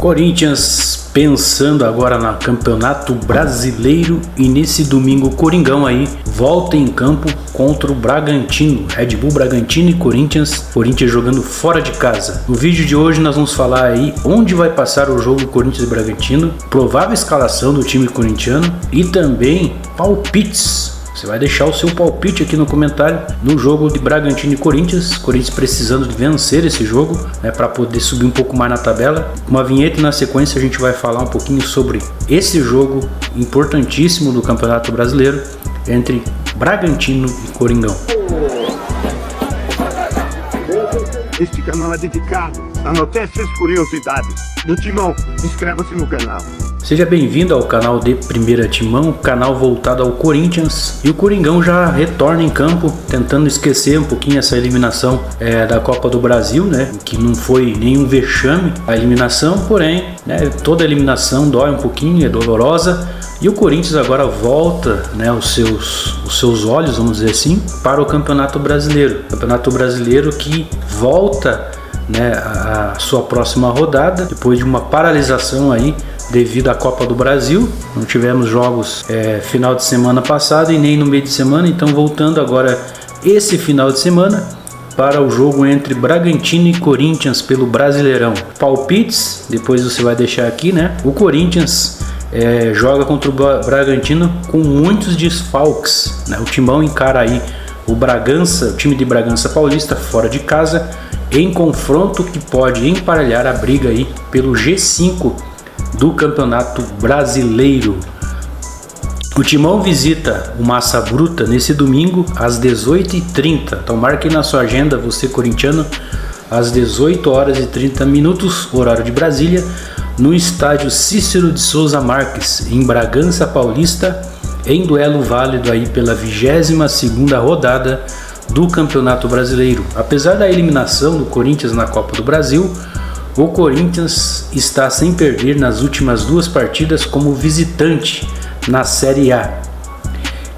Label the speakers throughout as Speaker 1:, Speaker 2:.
Speaker 1: Corinthians pensando agora no Campeonato Brasileiro e nesse domingo o Coringão aí volta em campo contra o Bragantino, Red Bull Bragantino e Corinthians jogando fora de casa. No vídeo de hoje nós vamos falar aí onde vai passar o jogo Corinthians e Bragantino, provável escalação do time corintiano e também palpites. Você vai deixar o seu palpite aqui no comentário no jogo de Bragantino e Corinthians. Corinthians precisando de vencer esse jogo, né, para poder subir um pouco mais na tabela. Uma vinheta e na sequência a gente vai falar um pouquinho sobre esse jogo importantíssimo do Campeonato Brasileiro entre Bragantino e Coringão.
Speaker 2: Este canal é dedicado a notícias e curiosidades do Timão. Inscreva-se no canal.
Speaker 1: Seja bem-vindo ao canal de Primeira Timão, canal voltado ao Corinthians. E o Coringão já retorna em campo, tentando esquecer um pouquinho essa eliminação da Copa do Brasil, né? Que não foi nenhum vexame a eliminação, porém, né, toda eliminação dói um pouquinho, é dolorosa. E o Corinthians agora volta, né, os seus olhos, vamos dizer assim, para o Campeonato Brasileiro. Campeonato Brasileiro que volta, né, a sua próxima rodada, depois de uma paralisação aí devido à Copa do Brasil. Não tivemos jogos final de semana passado e nem no meio de semana, então voltando agora esse final de semana para o jogo entre Bragantino e Corinthians pelo Brasileirão. Palpites, depois você vai deixar aqui, né? O Corinthians joga contra o Bragantino com muitos desfalques, né? O Timão encara aí o time de Bragança Paulista fora de casa em confronto que pode emparelhar a briga aí pelo G5 do Campeonato Brasileiro. O Timão visita o Massa Bruta nesse domingo às 18h30. Então marque na sua agenda, você corintiano, às 18h30, horário de Brasília, no estádio Cícero de Souza Marques, em Bragança Paulista, em duelo válido aí pela 22ª rodada do Campeonato Brasileiro. Apesar da eliminação do Corinthians na Copa do Brasil, o Corinthians está sem perder nas últimas duas partidas como visitante na Série A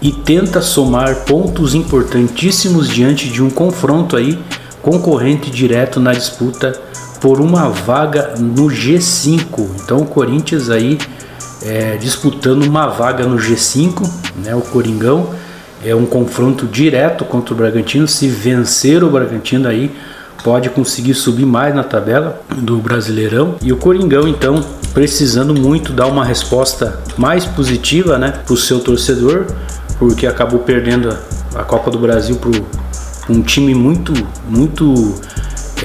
Speaker 1: e tenta somar pontos importantíssimos diante de um confronto aí concorrente direto na disputa por uma vaga no G5. Então o Corinthians aí disputando uma vaga no G5, né? O Coringão é um confronto direto contra o Bragantino. Se vencer o Bragantino aí pode conseguir subir mais na tabela do Brasileirão. E o Coringão então precisando muito dar uma resposta mais positiva, né, para o seu torcedor, porque acabou perdendo a Copa do Brasil para um time muito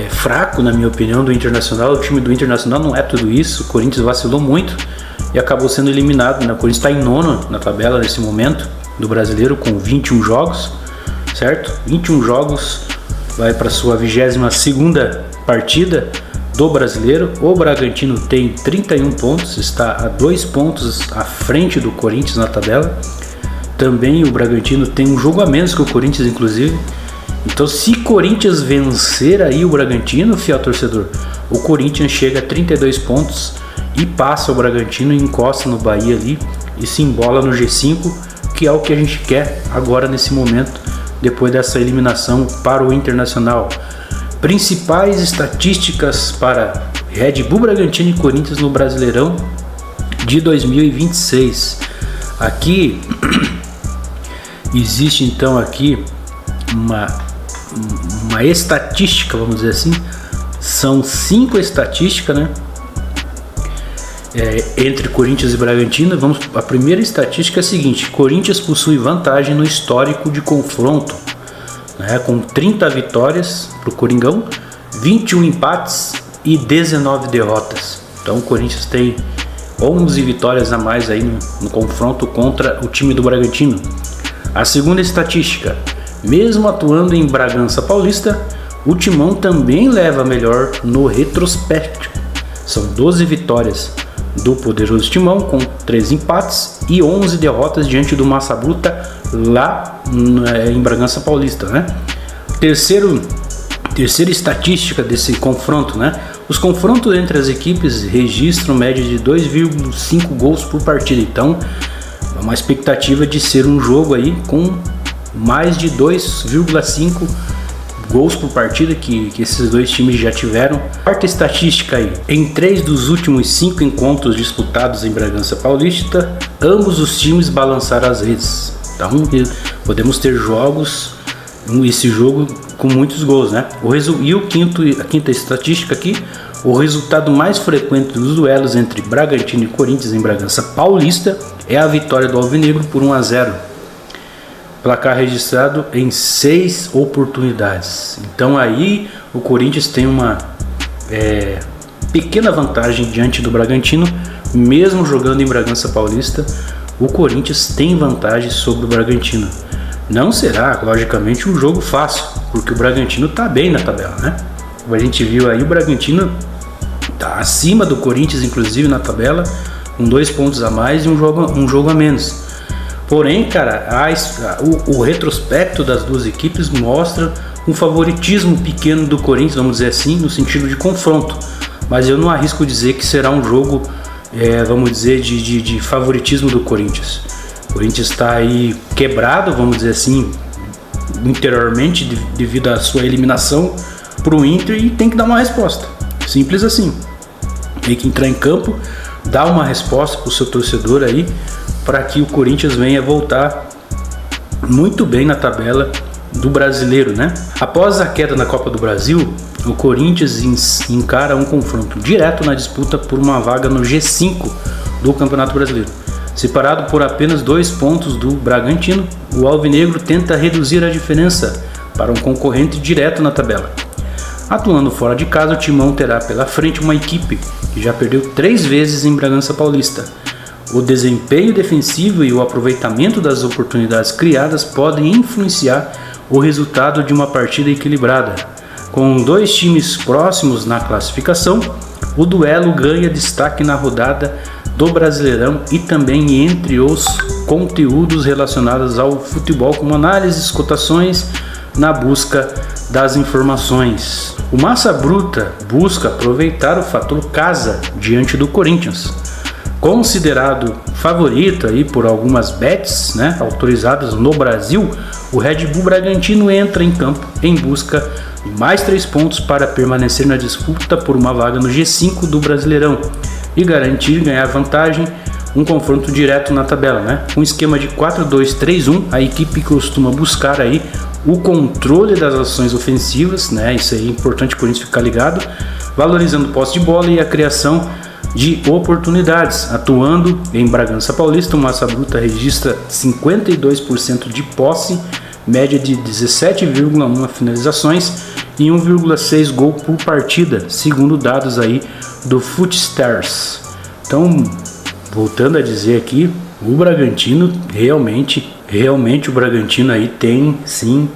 Speaker 1: fraco, na minha opinião, do Internacional. O time do Internacional não é tudo isso. O Corinthians vacilou muito e acabou sendo eliminado, né? O Corinthians está em nono na tabela nesse momento do Brasileiro com 21 jogos, certo? 21 jogos, vai para sua 22ª partida do Brasileiro. O Bragantino tem 31 pontos, está a 2 pontos à frente do Corinthians na tabela. Também o Bragantino tem um jogo a menos que o Corinthians, inclusive. Então, se Corinthians vencer aí o Bragantino, fiel torcedor, o Corinthians chega a 32 pontos e passa o Bragantino, encosta no Bahia ali e se embola no G5, que é o que a gente quer agora nesse momento, depois dessa eliminação para o Internacional. Principais estatísticas para Red Bull Bragantino e Corinthians no Brasileirão de 2026. Aqui existe então aqui uma estatística, vamos dizer assim. São 5 estatísticas, né? Entre Corinthians e Bragantino. A primeira estatística é a seguinte: Corinthians possui vantagem no histórico de confronto, né, com 30 vitórias para o Coringão, 21 empates e 19 derrotas. Então o Corinthians tem 11 vitórias a mais aí no confronto contra o time do Bragantino. A segunda estatística: mesmo atuando em Bragança Paulista, o Timão também leva melhor no retrospecto. São 12 vitórias do poderoso Timão, com 3 empates e 11 derrotas diante do Massa Bruta lá em Bragança Paulista, né? Terceira estatística desse confronto, né? Os confrontos entre as equipes registram média de 2,5 gols por partida. Então, é uma expectativa de ser um jogo aí com mais de 2,5 gols por partida que esses dois times já tiveram. Quarta estatística aí, em 3 dos últimos 5 encontros disputados em Bragança Paulista, ambos os times balançaram as redes. Então podemos ter jogos, esse jogo com muitos gols, né? E a quinta estatística aqui, o resultado mais frequente dos duelos entre Bragantino e Corinthians em Bragança Paulista é a vitória do Alvinegro por 1-0. Placar registrado em 6 oportunidades. Então aí o Corinthians tem uma pequena vantagem diante do Bragantino, mesmo jogando em Bragança Paulista. O Corinthians tem vantagem sobre o Bragantino. Não será, logicamente, um jogo fácil, porque o Bragantino está bem na tabela, né? Como a gente viu aí, o Bragantino está acima do Corinthians, inclusive na tabela, com 2 pontos a mais e um jogo a menos. Porém, cara, o retrospecto das duas equipes mostra um favoritismo pequeno do Corinthians, vamos dizer assim, no sentido de confronto. Mas eu não arrisco dizer que será um jogo, vamos dizer, de favoritismo do Corinthians. O Corinthians está aí quebrado, vamos dizer assim, interiormente, devido à sua eliminação para o Inter, e tem que dar uma resposta. Simples assim. Tem que entrar em campo, dar uma resposta para o seu torcedor aí, para que o Corinthians venha voltar muito bem na tabela do brasileiro, né? Após a queda na Copa do Brasil, o Corinthians encara um confronto direto na disputa por uma vaga no G5 do Campeonato Brasileiro. Separado por apenas 2 pontos do Bragantino, o Alvinegro tenta reduzir a diferença para um concorrente direto na tabela. Atuando fora de casa, o Timão terá pela frente uma equipe que já perdeu 3 vezes em Bragança Paulista. O desempenho defensivo e o aproveitamento das oportunidades criadas podem influenciar o resultado de uma partida equilibrada. Com 2 times próximos na classificação, o duelo ganha destaque na rodada do Brasileirão e também entre os conteúdos relacionados ao futebol, como análises, cotações, na busca das informações. O Massa Bruta busca aproveitar o fator casa diante do Corinthians. Considerado favorito aí por algumas bets, né, autorizadas no Brasil, o Red Bull Bragantino entra em campo em busca de mais 3 pontos para permanecer na disputa por uma vaga no G5 do Brasileirão e garantir ganhar vantagem, um confronto direto na tabela, né? Com um esquema de 4-2-3-1, a equipe costuma buscar aí o controle das ações ofensivas, né? Isso aí é importante o Corinthians ficar ligado, valorizando posse de bola e a criação de oportunidades. Atuando em Bragança Paulista, o Massa Bruta registra 52% de posse, média de 17,1 finalizações e 1,6 gol por partida, segundo dados aí do Footstars. Então, voltando a dizer aqui, o Bragantino realmente o Bragantino aí tem sim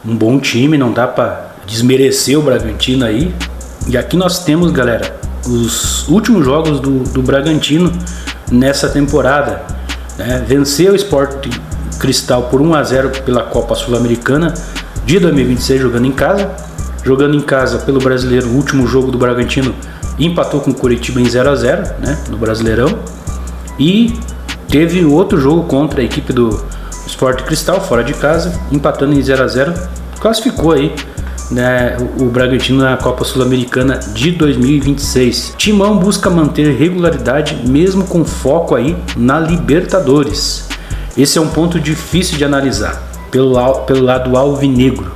Speaker 1: um bom time, não dá para desmerecer o Bragantino aí. E aqui nós temos, galera, os últimos jogos do Bragantino nessa temporada, né? Venceu o Sport Cristal por 1-0 pela Copa Sul-Americana de 2026, jogando em casa pelo Brasileiro. O último jogo do Bragantino empatou com o Curitiba em 0-0, né, no Brasileirão, e teve outro jogo contra a equipe do Sport Cristal fora de casa, empatando em 0-0, classificou aí, né, o Bragantino na Copa Sul-Americana de 2026. Timão busca manter regularidade mesmo com foco aí na Libertadores. Esse é um ponto difícil de analisar pelo lado alvinegro.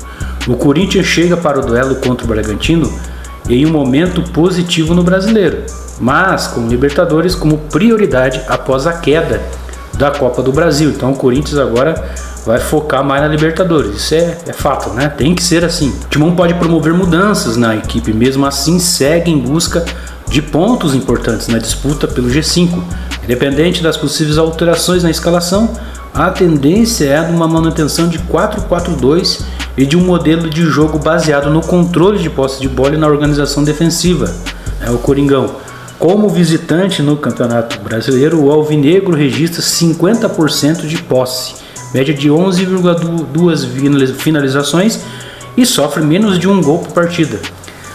Speaker 1: O Corinthians chega para o duelo contra o Bragantino em um momento positivo no Brasileiro, mas com Libertadores como prioridade após a queda da Copa do Brasil. Então o Corinthians agora vai focar mais na Libertadores. Isso é fato, né? Tem que ser assim. O Timão pode promover mudanças na equipe, mesmo assim segue em busca de pontos importantes na disputa pelo G5. Independente das possíveis alterações na escalação, a tendência é de uma manutenção de 4-4-2 e de um modelo de jogo baseado no controle de posse de bola e na organização defensiva. O Coringão, como visitante no Campeonato Brasileiro, o Alvinegro registra 50% de posse, média de 11,2 finalizações e sofre menos de 1 gol por partida,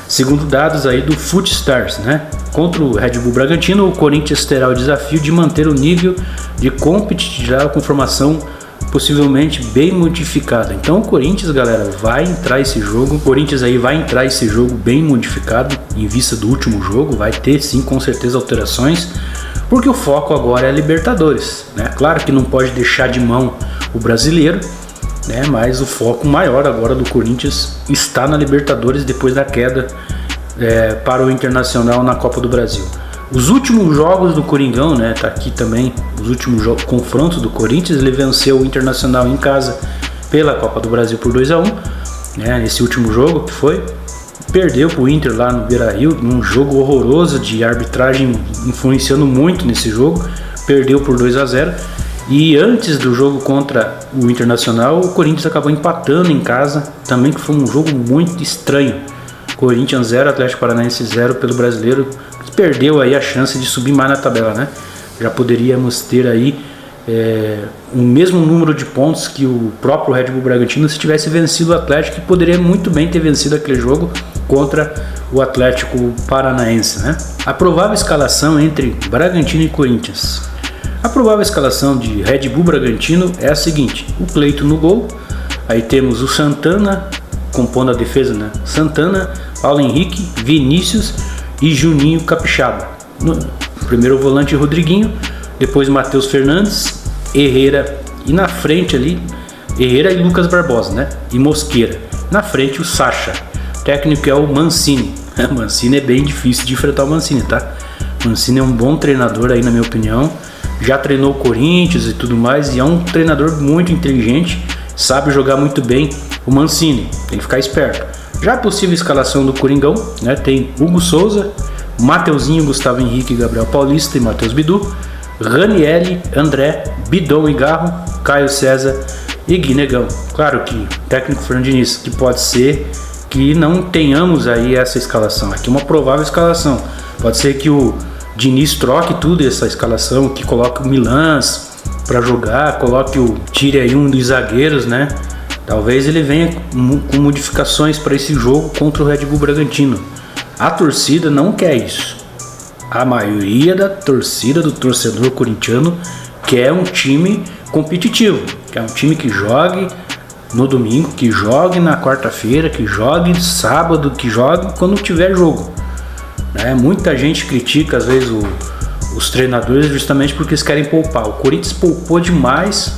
Speaker 1: segundo dados aí do Footstars, né? Contra o Red Bull Bragantino, o Corinthians terá o desafio de manter o nível de competitividade com formação possivelmente bem modificada. Então o Corinthians, galera, vai entrar esse jogo. O Corinthians aí vai entrar esse jogo bem modificado em vista do último jogo. Vai ter sim, com certeza, alterações, porque o foco agora é a Libertadores, né? Claro que não pode deixar de mão o brasileiro, né? Mas o foco maior agora do Corinthians está na Libertadores depois da queda para o Internacional na Copa do Brasil. Os últimos jogos do Coringão, né? Tá aqui também os últimos confrontos do Corinthians. Ele venceu o Internacional em casa pela Copa do Brasil por 2-1, né? Nesse último jogo que foi, perdeu para o Inter lá no Beira-Rio, num jogo horroroso de arbitragem influenciando muito nesse jogo. Perdeu por 2-0. E antes do jogo contra o Internacional, o Corinthians acabou empatando em casa, também que foi um jogo muito estranho. Corinthians 0, Atlético Paranaense 0 pelo Brasileiro. Perdeu aí a chance de subir mais na tabela, né? Já poderíamos ter aí o mesmo número de pontos que o próprio Red Bull Bragantino se tivesse vencido o Atlético, que poderia muito bem ter vencido aquele jogo contra o Atlético Paranaense, né? A provável escalação entre Bragantino e Corinthians. A provável escalação de Red Bull Bragantino é a seguinte: o Cleito no gol, aí temos o Santana compondo a defesa, né? Santana, Paulo Henrique, Vinícius e Juninho Capixaba. No primeiro volante, Rodriguinho, depois Matheus Fernandes, Herrera, e na frente ali Herrera e Lucas Barbosa, né? E Mosqueira. Na frente o Sacha. O técnico é o Mancini. Mancini é bem difícil de enfrentar o Mancini, tá? Mancini é um bom treinador aí, na minha opinião. Já treinou o Corinthians e tudo mais, e é um treinador muito inteligente, sabe jogar muito bem o Mancini. Tem que ficar esperto. Já a possível escalação do Coringão, né? Tem Hugo Souza, Mateuzinho, Gustavo Henrique, Gabriel Paulista e Matheus Bidu, Ranieri, André, Bidon e Garro, Caio César e Gui Negão. Claro que técnico Fernando Diniz, que pode ser que não tenhamos aí essa escalação. Aqui uma provável escalação. Pode ser que o Diniz troque tudo essa escalação, que coloque o Milans para jogar, tire aí um dos zagueiros, né? Talvez ele venha com modificações para esse jogo contra o Red Bull Bragantino. A torcida não quer isso. A maioria da torcida, do torcedor corintiano, quer um time competitivo, quer um time que jogue no domingo, que jogue na quarta-feira, que jogue sábado, que jogue quando tiver jogo. Muita gente critica às vezes os treinadores justamente porque eles querem poupar. O Corinthians poupou demais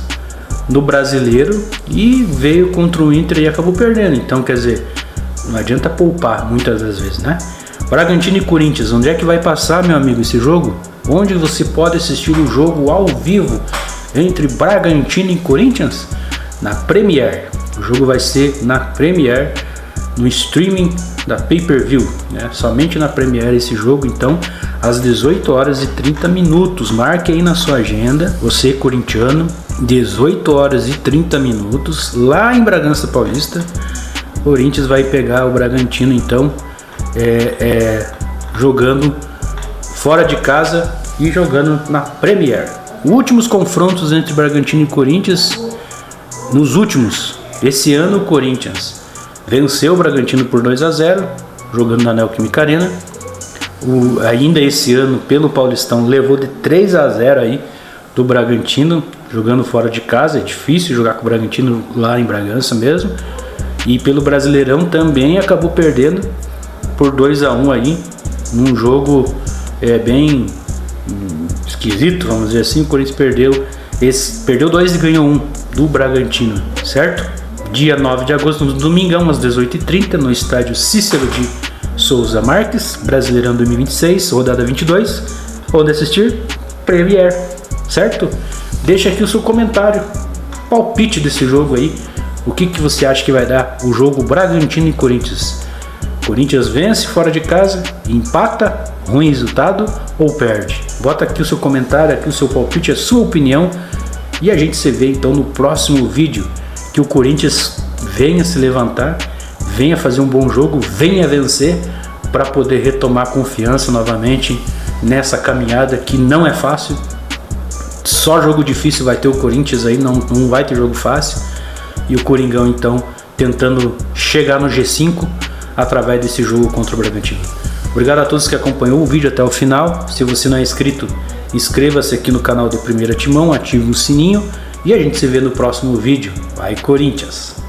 Speaker 1: no Brasileiro e veio contra o Inter e acabou perdendo. Então, quer dizer, não adianta poupar muitas das vezes, né? Bragantino e Corinthians, onde é que vai passar, meu amigo, esse jogo? Onde você pode assistir o jogo ao vivo entre Bragantino e Corinthians? Na Premiere. O jogo vai ser na Premiere, no streaming da Pay-Per-View, né? Somente na Premiere esse jogo, então, às 18h30. Marque aí na sua agenda, você corintiano, 18h30, lá em Bragança Paulista. Corinthians vai pegar o Bragantino, então, jogando fora de casa e jogando na Premiere. Últimos confrontos entre Bragantino e Corinthians. Nos últimos, esse ano o Corinthians venceu o Bragantino por 2-0, jogando na Neoquímica Arena. Ainda esse ano, pelo Paulistão, levou de 3-0 aí do Bragantino, jogando fora de casa. É difícil jogar com o Bragantino lá em Bragança mesmo. E pelo Brasileirão também acabou perdendo por 2-1 aí, num jogo bem esquisito, vamos dizer assim. O Corinthians perdeu 2 e ganhou 1 do Bragantino, certo? Dia 9 de agosto, no domingão, às 18h30, no estádio Cícero de Souza Marques, Brasileirão 2026, rodada 22. Onde assistir? Premiere, certo? Deixa aqui o seu comentário, palpite desse jogo aí. O que você acha que vai dar o jogo Bragantino e Corinthians? Corinthians vence fora de casa, empata, ruim resultado ou perde? Bota aqui o seu comentário, aqui o seu palpite, a sua opinião, e a gente se vê então no próximo vídeo. Que o Corinthians venha se levantar, venha fazer um bom jogo, venha vencer para poder retomar confiança novamente nessa caminhada que não é fácil. Só jogo difícil vai ter o Corinthians aí, não vai ter jogo fácil. E o Coringão então tentando chegar no G5 através desse jogo contra o Bragantino. Obrigado a todos que acompanhou o vídeo até o final. Se você não é inscrito, inscreva-se aqui no canal do Primeira Timão, ative o sininho E a gente se vê no próximo vídeo. Vai, Corinthians!